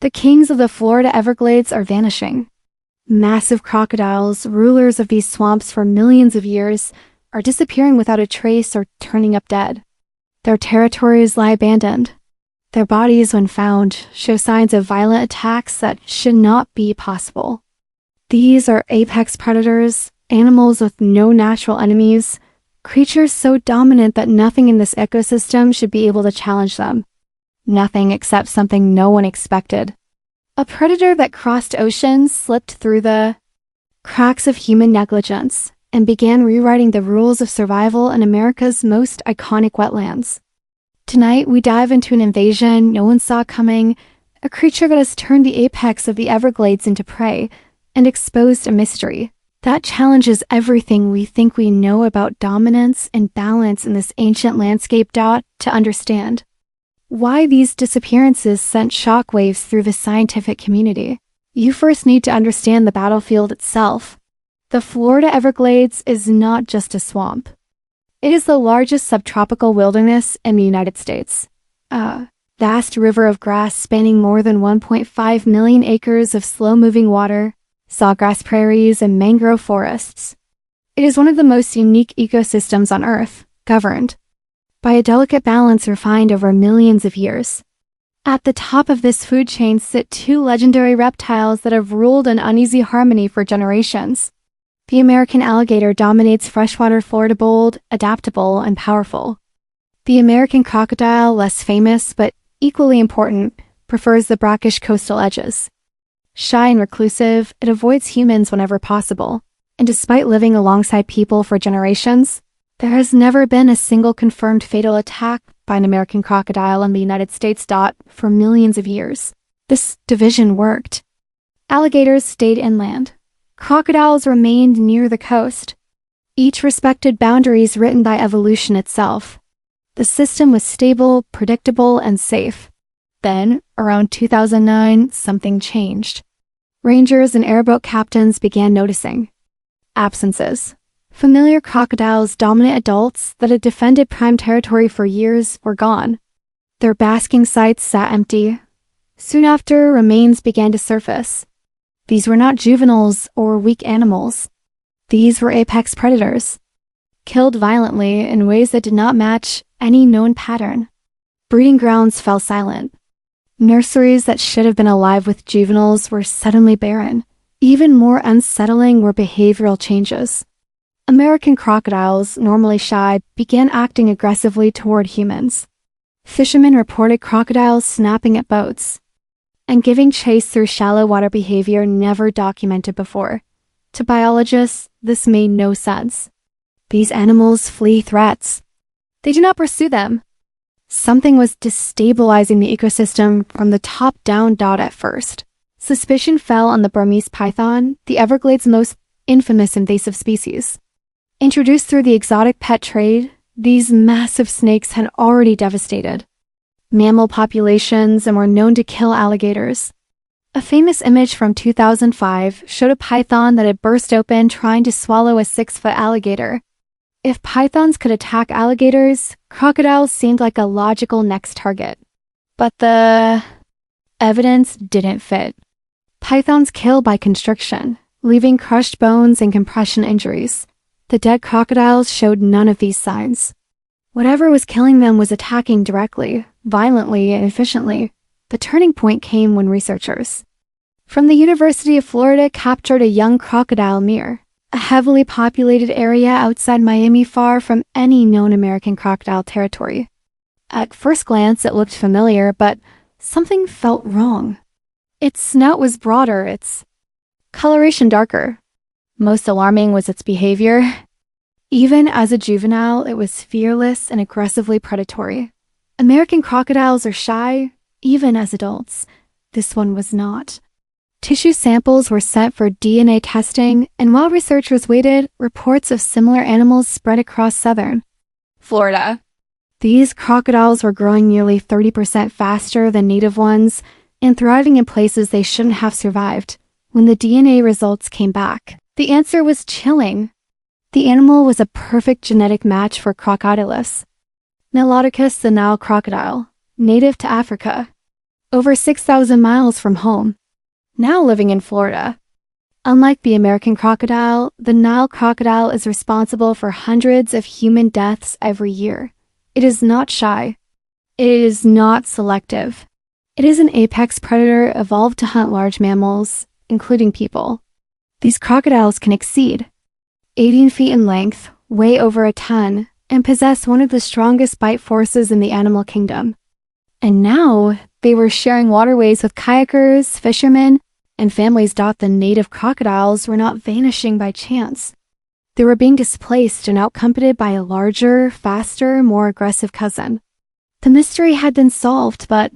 The kings of the Florida Everglades are vanishing. Massive crocodiles, rulers of these swamps for millions of years, are disappearing without a trace or turning up dead. Their territories lie abandoned. Their bodies, when found, show signs of violent attacks that should not be possible. These are apex predators, animals with no natural enemies, creatures so dominant that nothing in this ecosystem should be able to challenge them. Nothing except something no one expected. A predator that crossed oceans, slipped through the cracks of human negligence, and began rewriting the rules of survival in America's most iconic wetlands. Tonight, we dive into an invasion no one saw coming, a creature that has turned the apex of the Everglades into prey, and exposed a mystery that challenges everything we think we know about dominance and balance in this ancient landscape. To understand why these disappearances sent shockwaves through the scientific community, you first need to understand the battlefield itself. The Florida Everglades is not just a swamp. It is the largest subtropical wilderness in the United States. A vast river of grass spanning more than 1.5 million acres of slow-moving water, sawgrass prairies, and mangrove forests. It is one of the most unique ecosystems on Earth, governed by a delicate balance refined over millions of years. At the top of this food chain sit two legendary reptiles that have ruled in uneasy harmony for generations. The American alligator dominates freshwater Florida, bold, adaptable, and powerful. The American crocodile, less famous but equally important, prefers the brackish coastal edges. Shy and reclusive, it avoids humans whenever possible, and despite living alongside people for generations, there has never been a single confirmed fatal attack by an American crocodile in the United States. For millions of years, this division worked. Alligators stayed inland. Crocodiles remained near the coast. Each respected boundaries written by evolution itself. The system was stable, predictable, and safe. Then, around 2009, something changed. Rangers and airboat captains began noticing absences. Familiar crocodiles, dominant adults that had defended prime territory for years, were gone. Their basking sites sat empty. Soon after, remains began to surface. These were not juveniles or weak animals. These were apex predators, killed violently in ways that did not match any known pattern. Breeding grounds fell silent. Nurseries that should have been alive with juveniles were suddenly barren. Even more unsettling were behavioral changes. American crocodiles, normally shy, began acting aggressively toward humans. Fishermen reported crocodiles snapping at boats and giving chase through shallow water, behavior never documented before. To biologists, this made no sense. These animals flee threats. They do not pursue them. Something was destabilizing the ecosystem from the top down. At first, suspicion fell on the Burmese python, the Everglades' most infamous invasive species. Introduced through the exotic pet trade, these massive snakes had already devastated mammal populations and were known to kill alligators. A famous image from 2005 showed a python that had burst open trying to swallow a 6-foot alligator. If pythons could attack alligators, crocodiles seemed like a logical next target. But the evidence didn't fit. Pythons kill by constriction, leaving crushed bones and compression injuries. The dead crocodiles showed none of these signs. Whatever was killing them was attacking directly, violently, and efficiently. The turning point came when researchers from the University of Florida captured a young crocodile near a heavily populated area outside Miami, far from any known American crocodile territory. At first glance, it looked familiar, but something felt wrong. Its snout was broader, its coloration darker. Most alarming was its behavior. Even as a juvenile, it was fearless and aggressively predatory. American crocodiles are shy, even as adults. This one was not. Tissue samples were sent for DNA testing, and while researchers waited, reports of similar animals spread across southern Florida. These crocodiles were growing nearly 30% faster than native ones and thriving in places they shouldn't have survived. When the DNA results came back, the answer was chilling. The animal was a perfect genetic match for Crocodiles, Niloticus the Nile crocodile, native to Africa. over 6,000 miles from home, now living in Florida. Unlike the American crocodile, the Nile crocodile is responsible for hundreds of human deaths every year. It is not shy. It is not selective. It is an apex predator evolved to hunt large mammals, including people. These crocodiles can exceed 18 feet in length, weigh over a ton, and possess one of the strongest bite forces in the animal kingdom. And now, they were sharing waterways with kayakers, fishermen, and families. The native crocodiles were not vanishing by chance. They were being displaced and outcompeted by a larger, faster, more aggressive cousin. The mystery had been solved, but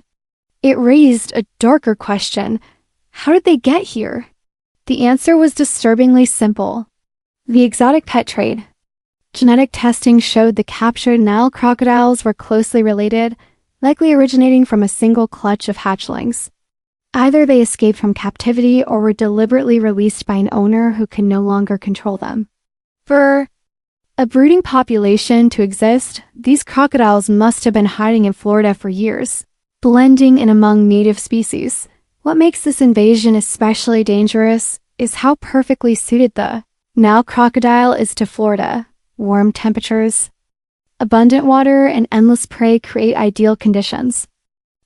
it raised a darker question. How did they get here? The answer was disturbingly simple. The exotic pet trade. Genetic testing showed the captured Nile crocodiles were closely related, likely originating from a single clutch of hatchlings. Either they escaped from captivity or were deliberately released by an owner who could no longer control them. For a breeding population to exist, these crocodiles must have been hiding in Florida for years, blending in among native species. What makes this invasion especially dangerous is how perfectly suited the Nile crocodile is to Florida. Warm temperatures, abundant water, and endless prey create ideal conditions.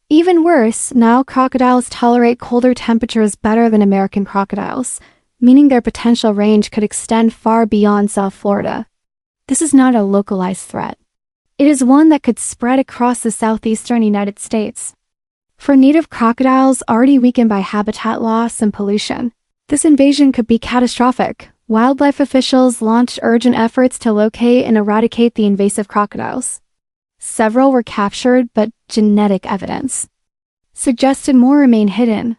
Even worse, Nile crocodiles tolerate colder temperatures better than American crocodiles, meaning their potential range could extend far beyond South Florida. This is not a localized threat. It is one that could spread across the southeastern United States. For native crocodiles already weakened by habitat loss and pollution, this invasion could be catastrophic. Wildlife officials launched urgent efforts to locate and eradicate the invasive crocodiles. Several were captured, but genetic evidence suggested more remain hidden.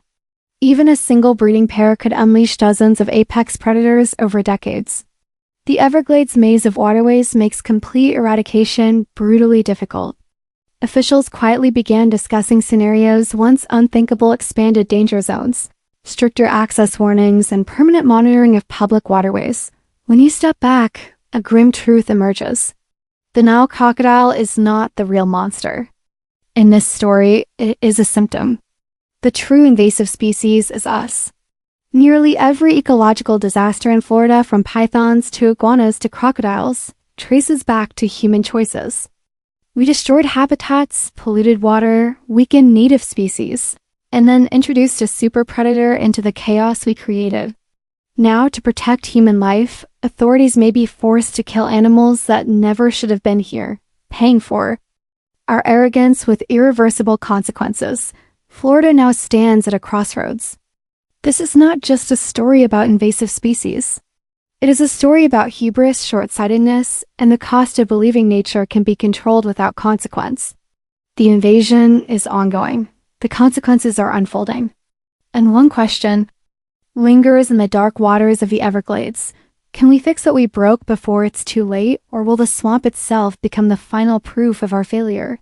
Even a single breeding pair could unleash dozens of apex predators over decades. The Everglades maze of waterways makes complete eradication brutally difficult. Officials quietly began discussing scenarios once unthinkable: expanded danger zones, stricter access warnings, and permanent monitoring of public waterways. When you step back, a grim truth emerges. The Nile crocodile is not the real monster. In this story, it is a symptom. The true invasive species is us. Nearly every ecological disaster in Florida, from pythons to iguanas to crocodiles, traces back to human choices. We destroyed habitats, polluted water, weakened native species, and then introduced a super predator into the chaos we created. Now, to protect human life, authorities may be forced to kill animals that never should have been here, paying for our arrogance with irreversible consequences. Florida now stands at a crossroads. This is not just a story about invasive species. It is a story about hubris, short-sightedness, and the cost of believing nature can be controlled without consequence. The invasion is ongoing. The consequences are unfolding. And one question lingers in the dark waters of the Everglades. Can we fix what we broke before it's too late, or will the swamp itself become the final proof of our failure?